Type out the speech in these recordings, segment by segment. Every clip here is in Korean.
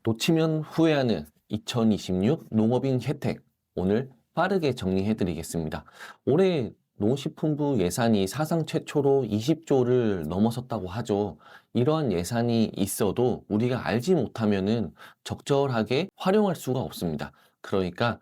놓치면 후회하는 2026 농업인 혜택. 오늘 빠르게 정리해 드리겠습니다. 올해 농식품부 예산이 사상 최초로 20조를 넘어섰다고 하죠. 이러한 예산이 있어도 우리가 알지 못하면은 적절하게 활용할 수가 없습니다. 그러니까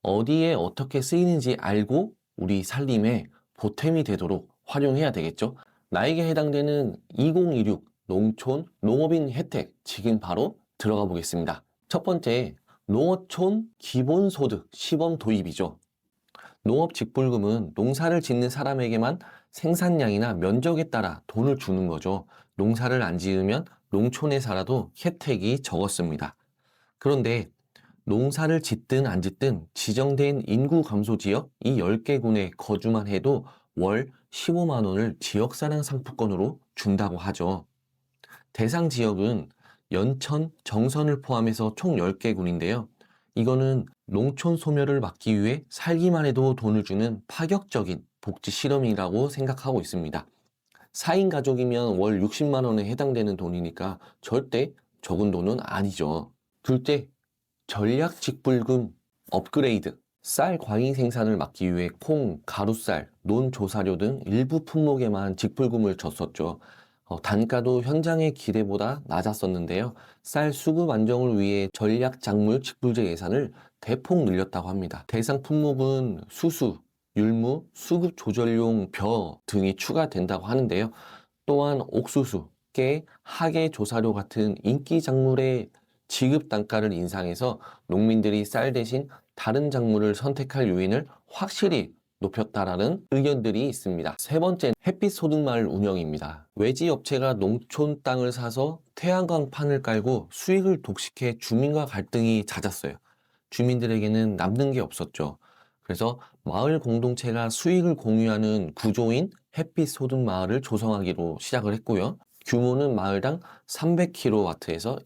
어디에 어떻게 쓰이는지 알고 우리 살림에 보탬이 되도록 활용해야 되겠죠. 나에게 해당되는 2026 농촌 농업인 혜택, 지금 바로 들어가 보겠습니다. 첫 번째, 농어촌 기본소득 시범 도입이죠. 농업직불금은 농사를 짓는 사람에게만 생산량이나 면적에 따라 돈을 주는 거죠. 농사를 안 지으면 농촌에 살아도 혜택이 적었습니다. 그런데 농사를 짓든 안 짓든 지정된 인구 감소 지역 이 10개 군에 거주만 해도 월 15만 원을 지역사랑 상품권으로 준다고 하죠. 대상 지역은 연천, 정선을 포함해서 총 10개 군인데요. 이거는 농촌 소멸을 막기 위해 살기만 해도 돈을 주는 파격적인 복지 실험이라고 생각하고 있습니다. 4인 가족이면 월 60만 원에 해당되는 돈이니까 절대 적은 돈은 아니죠. 둘째, 전략 직불금 업그레이드. 쌀 과잉 생산을 막기 위해 콩, 가루쌀, 논조사료 등 일부 품목에만 직불금을 줬었죠. 단가도 현장의 기대보다 낮았었는데요. 쌀 수급 안정을 위해 전략 작물 직불제 예산을 대폭 늘렸다고 합니다. 대상 품목은 수수, 율무, 수급 조절용 벼 등이 추가된다고 하는데요. 또한 옥수수, 깨, 하계 조사료 같은 인기 작물의 지급 단가를 인상해서 농민들이 쌀 대신 다른 작물을 선택할 요인을 확실히 높였다라는 의견들이 있습니다. 세 번째, 햇빛 소득마을 운영입니다. 외지 업체가 농촌 땅을 사서 태양광판을 깔고 수익을 독식해 주민과 갈등이 잦았어요. 주민들에게는 남는 게 없었죠. 그래서 마을 공동체가 수익을 공유하는 구조인 햇빛 소득 마을을 조성하기로 시작을 했고요. 규모는 마을당 300kW에서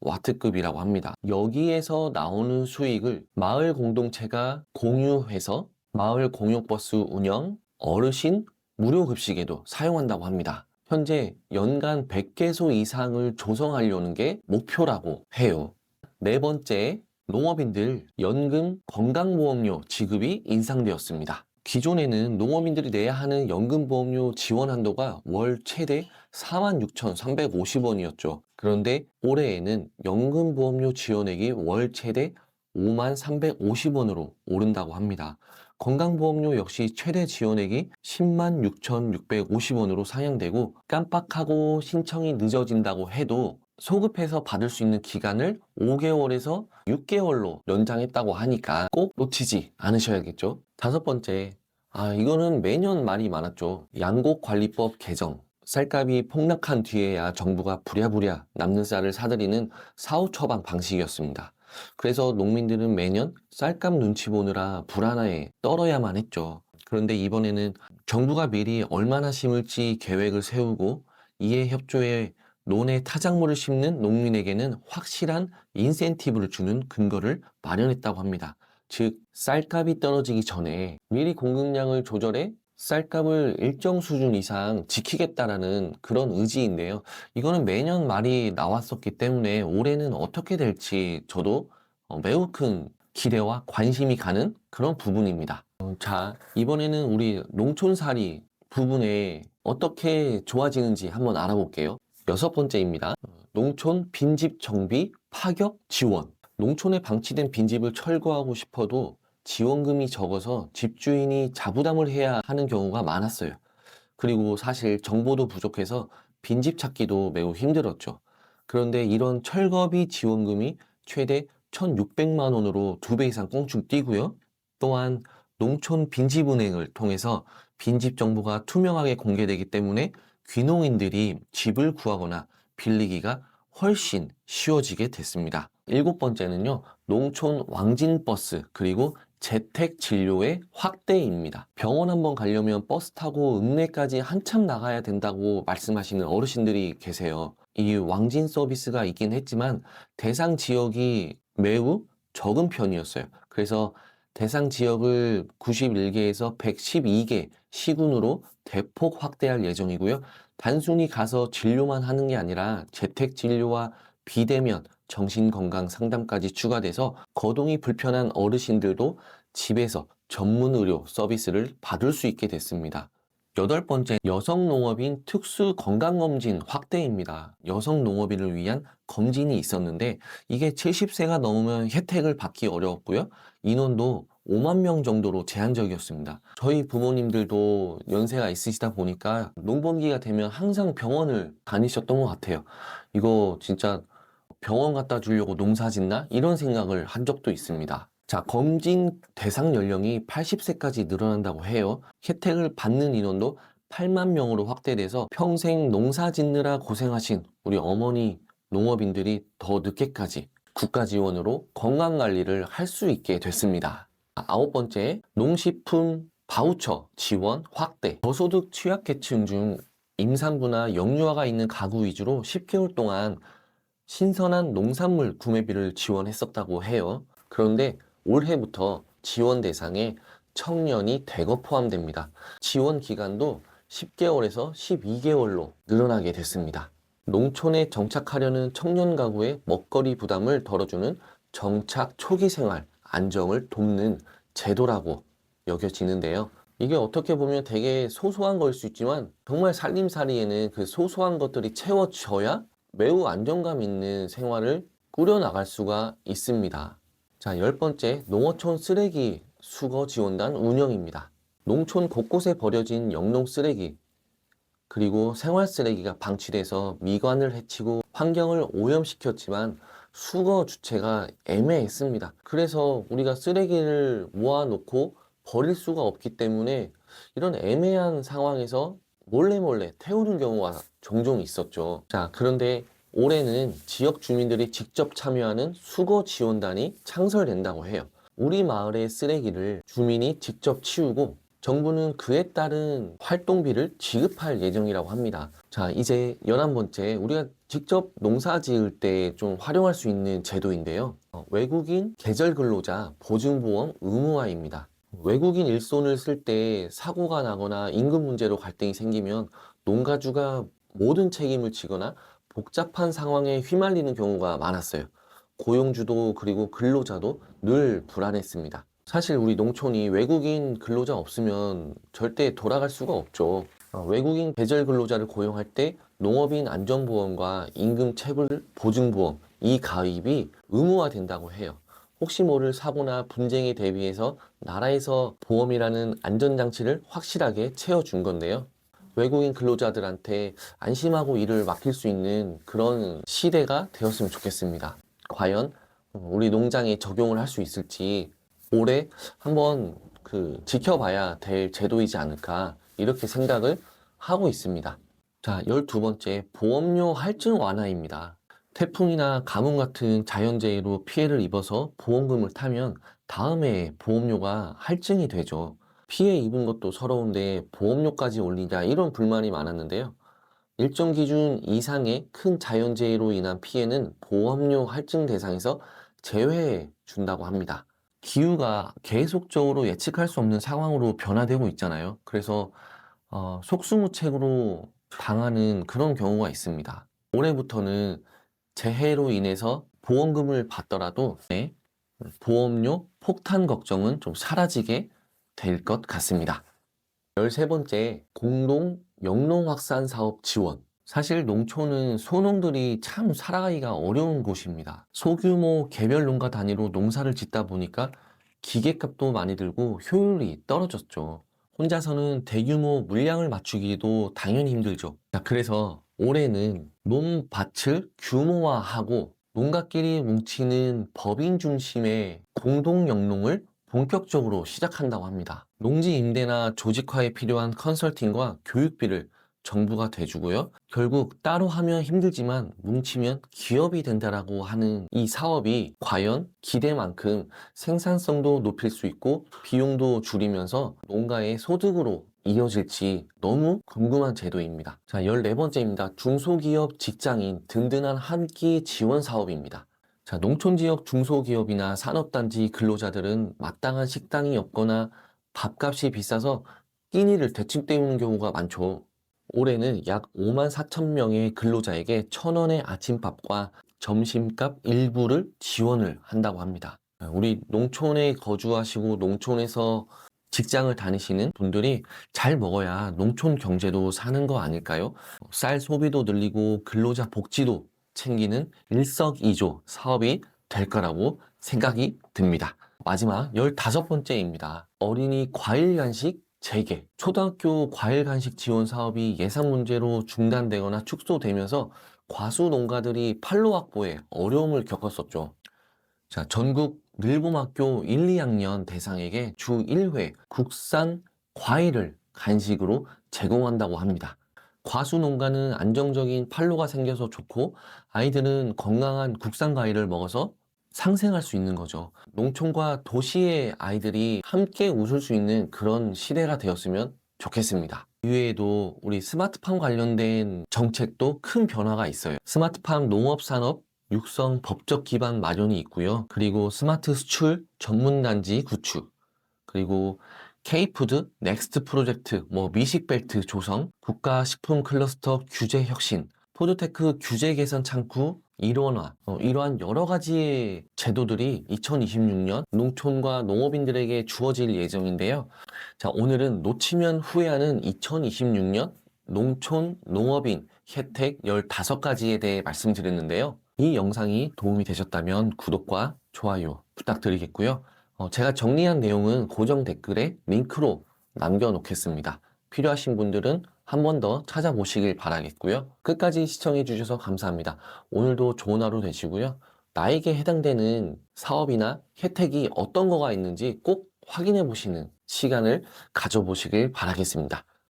1메가와트급이라고 합니다. 여기에서 나오는 수익을 마을 공동체가 공유해서 마을 공용버스 운영, 어르신 무료 급식에도 사용한다고 합니다. 현재 연간 100개소 이상을 조성하려는 게 목표라고 해요. 네 번째, 농업인들 연금 건강보험료 지급이 인상되었습니다. 기존에는 농업인들이 내야 하는 연금보험료 지원 한도가 월 최대 46,350원이었죠. 그런데 올해에는 연금보험료 지원액이 월 최대 53,350원으로 오른다고 합니다. 건강보험료 역시 최대 지원액이 106,650원으로 상향되고 깜빡하고 신청이 늦어진다고 해도 소급해서 받을 수 있는 기간을 5개월에서 6개월로 연장했다고 하니까 꼭 놓치지 않으셔야겠죠. 다섯 번째, 이거는 매년 말이 많았죠. 양곡관리법 개정. 쌀값이 폭락한 뒤에야 정부가 부랴부랴 남는 쌀을 사들이는 사후 처방 방식이었습니다. 그래서 농민들은 매년 쌀값 눈치 보느라 불안하에 떨어야만 했죠. 그런데 이번에는 정부가 미리 얼마나 심을지 계획을 세우고 이에 협조해 논에 타작물을 심는 농민에게는 확실한 인센티브를 주는 근거를 마련했다고 합니다. 즉, 쌀값이 떨어지기 전에 미리 공급량을 조절해 쌀값을 일정 수준 이상 지키겠다라는 그런 의지인데요. 이거는 매년 말이 나왔었기 때문에 올해는 어떻게 될지 저도 매우 큰 기대와 관심이 가는 그런 부분입니다. 자, 이번에는 우리 농촌살이 부분에 어떻게 좋아지는지 한번 알아볼게요. 여섯 번째입니다. 농촌 빈집 정비 파격 지원. 농촌에 방치된 빈집을 철거하고 싶어도 지원금이 적어서 집주인이 자부담을 해야 하는 경우가 많았어요. 그리고 사실 정보도 부족해서 빈집 찾기도 매우 힘들었죠. 그런데 이런 철거비 지원금이 최대 1,600만 원으로 2배 이상 껑충 뛰고요. 또한 농촌 빈집은행을 통해서 빈집 정보가 투명하게 공개되기 때문에 귀농인들이 집을 구하거나 빌리기가 훨씬 쉬워지게 됐습니다. 일곱 번째는요, 농촌 왕진버스 그리고 재택 진료의 확대입니다. 병원 한번 가려면 버스 타고 읍내까지 한참 나가야 된다고 말씀하시는 어르신들이 계세요. 이 왕진 서비스가 있긴 했지만 대상 지역이 매우 적은 편이었어요. 그래서 대상 지역을 91개에서 112개 시군으로 대폭 확대할 예정이고요. 단순히 가서 진료만 하는 게 아니라 재택 진료와 비대면 정신건강 상담까지 추가돼서 거동이 불편한 어르신들도 집에서 전문 의료 서비스를 받을 수 있게 됐습니다. 여덟 번째, 여성 농업인 특수 건강검진 확대입니다. 여성 농업인을 위한 검진이 있었는데 이게 70세가 넘으면 혜택을 받기 어려웠고요. 인원도 5만 명 정도로 제한적이었습니다. 저희 부모님들도 연세가 있으시다 보니까 농번기가 되면 항상 병원을 다니셨던 것 같아요. 이거 진짜 병원 갖다 주려고 농사 짓나? 이런 생각을 한 적도 있습니다. 자, 검진 대상 연령이 80세까지 늘어난다고 해요. 혜택을 받는 인원도 8만 명으로 확대돼서 평생 농사 짓느라 고생하신 우리 어머니 농업인들이 더 늦게까지 국가 지원으로 건강관리를 할 수 있게 됐습니다. 아홉 번째, 농식품 바우처 지원 확대. 저소득 취약계층 중 임산부나 영유아가 있는 가구 위주로 10개월 동안 신선한 농산물 구매비를 지원했었다고 해요. 그런데 올해부터 지원 대상에 청년이 대거 포함됩니다. 지원 기간도 10개월에서 12개월로 늘어나게 됐습니다. 농촌에 정착하려는 청년 가구의 먹거리 부담을 덜어주는 정착 초기 생활 안정을 돕는 제도라고 여겨지는데요. 이게 어떻게 보면 되게 소소한 걸 수 있지만 정말 살림살이에는 그 소소한 것들이 채워져야 매우 안정감 있는 생활을 꾸려나갈 수가 있습니다. 자, 열 번째, 농어촌 쓰레기 수거 지원단 운영입니다. 농촌 곳곳에 버려진 영농 쓰레기, 그리고 생활 쓰레기가 방치돼서 미관을 해치고 환경을 오염시켰지만 수거 주체가 애매했습니다. 그래서 우리가 쓰레기를 모아놓고 버릴 수가 없기 때문에 이런 애매한 상황에서 몰래 태우는 경우가 종종 있었죠. 자, 그런데 올해는 지역 주민들이 직접 참여하는 수거 지원단이 창설된다고 해요. 우리 마을의 쓰레기를 주민이 직접 치우고 정부는 그에 따른 활동비를 지급할 예정이라고 합니다. 자, 이제 11번째, 우리가 직접 농사 지을 때 좀 활용할 수 있는 제도인데요. 외국인 계절 근로자 보증보험 의무화입니다. 외국인 일손을 쓸 때 사고가 나거나 임금 문제로 갈등이 생기면 농가주가 모든 책임을 지거나 복잡한 상황에 휘말리는 경우가 많았어요. 고용주도 그리고 근로자도 늘 불안했습니다. 사실 우리 농촌이 외국인 근로자 없으면 절대 돌아갈 수가 없죠. 외국인 계절 근로자를 고용할 때 농업인 안전보험과 임금 체불 보증보험 이 가입이 의무화된다고 해요. 혹시 모를 사고나 분쟁에 대비해서 나라에서 보험이라는 안전장치를 확실하게 채워준 건데요. 외국인 근로자들한테 안심하고 일을 맡길 수 있는 그런 시대가 되었으면 좋겠습니다. 과연 우리 농장에 적용을 할 수 있을지 올해 한번 지켜봐야 될 제도이지 않을까 이렇게 생각을 하고 있습니다. 자, 12번째, 보험료 할증 완화입니다. 태풍이나 가뭄 같은 자연재해로 피해를 입어서 보험금을 타면 다음에 보험료가 할증이 되죠. 피해 입은 것도 서러운데 보험료까지 올리자 이런 불만이 많았는데요. 일정 기준 이상의 큰 자연재해로 인한 피해는 보험료 할증 대상에서 제외해 준다고 합니다. 기후가 계속적으로 예측할 수 없는 상황으로 변화되고 있잖아요. 그래서 속수무책으로 당하는 그런 경우가 있습니다. 올해부터는 재해로 인해서 보험금을 받더라도 보험료 폭탄 걱정은 좀 사라지게 될 것 같습니다. 13번째, 공동 영농 확산 사업 지원. 사실 농촌은 소농들이 참 살아가기가 어려운 곳입니다. 소규모 개별 농가 단위로 농사를 짓다 보니까 기계값도 많이 들고 효율이 떨어졌죠. 혼자서는 대규모 물량을 맞추기도 당연히 힘들죠. 자, 그래서 올해는 논밭을 규모화하고 농가끼리 뭉치는 법인 중심의 공동 영농을 본격적으로 시작한다고 합니다. 농지 임대나 조직화에 필요한 컨설팅과 교육비를 정부가 대주고요. 결국 따로 하면 힘들지만 뭉치면 기업이 된다라고 하는 이 사업이 과연 기대만큼 생산성도 높일 수 있고 비용도 줄이면서 농가의 소득으로 이어질지 너무 궁금한 제도입니다. 자, 14번째입니다. 중소기업 직장인 든든한 한 끼 지원 사업입니다. 자, 농촌 지역 중소기업이나 산업단지 근로자들은 마땅한 식당이 없거나 밥값이 비싸서 끼니를 대충 때우는 경우가 많죠. 올해는 약 5만 4천 명의 근로자에게 1,000원의 아침밥과 점심값 일부를 지원을 한다고 합니다. 우리 농촌에 거주하시고 농촌에서 직장을 다니시는 분들이 잘 먹어야 농촌 경제도 사는 거 아닐까요? 쌀 소비도 늘리고 근로자 복지도 챙기는 일석이조 사업이 될 거라고 생각이 듭니다. 마지막 15번째입니다. 어린이 과일 간식 재개. 초등학교 과일 간식 지원 사업이 예산 문제로 중단되거나 축소되면서 과수 농가들이 판로 확보에 어려움을 겪었었죠. 자, 전국 늘봄학교 1, 2학년 대상에게 주 1회 국산 과일을 간식으로 제공한다고 합니다. 과수 농가는 안정적인 판로가 생겨서 좋고 아이들은 건강한 국산 과일을 먹어서 상생할 수 있는 거죠. 농촌과 도시의 아이들이 함께 웃을 수 있는 그런 시대가 되었으면 좋겠습니다. 이외에도 우리 스마트팜 관련된 정책도 큰 변화가 있어요. 스마트팜 농업산업 육성 법적 기반 마련이 있고요. 그리고 스마트 수출 전문단지 구축, 그리고 K푸드 넥스트 프로젝트, 미식벨트 조성, 국가식품 클러스터 규제 혁신, 푸드테크 규제 개선 창구 일원화, 이러한 여러 가지의 제도들이 2026년 농촌과 농업인들에게 주어질 예정인데요. 자, 오늘은 놓치면 후회하는 2026년 농촌 농업인 혜택 15가지에 대해 말씀드렸는데요. 이 영상이 도움이 되셨다면 구독과 좋아요 부탁드리겠고요. 제가 정리한 내용은 고정 댓글에 링크로 남겨놓겠습니다. 필요하신 분들은 한 번 더 찾아보시길 바라겠고요. 끝까지 시청해 주셔서 감사합니다. 오늘도 좋은 하루 되시고요. 나에게 해당되는 사업이나 혜택이 어떤 거가 있는지 꼭 확인해 보시는 시간을 가져보시길 바라겠습니다.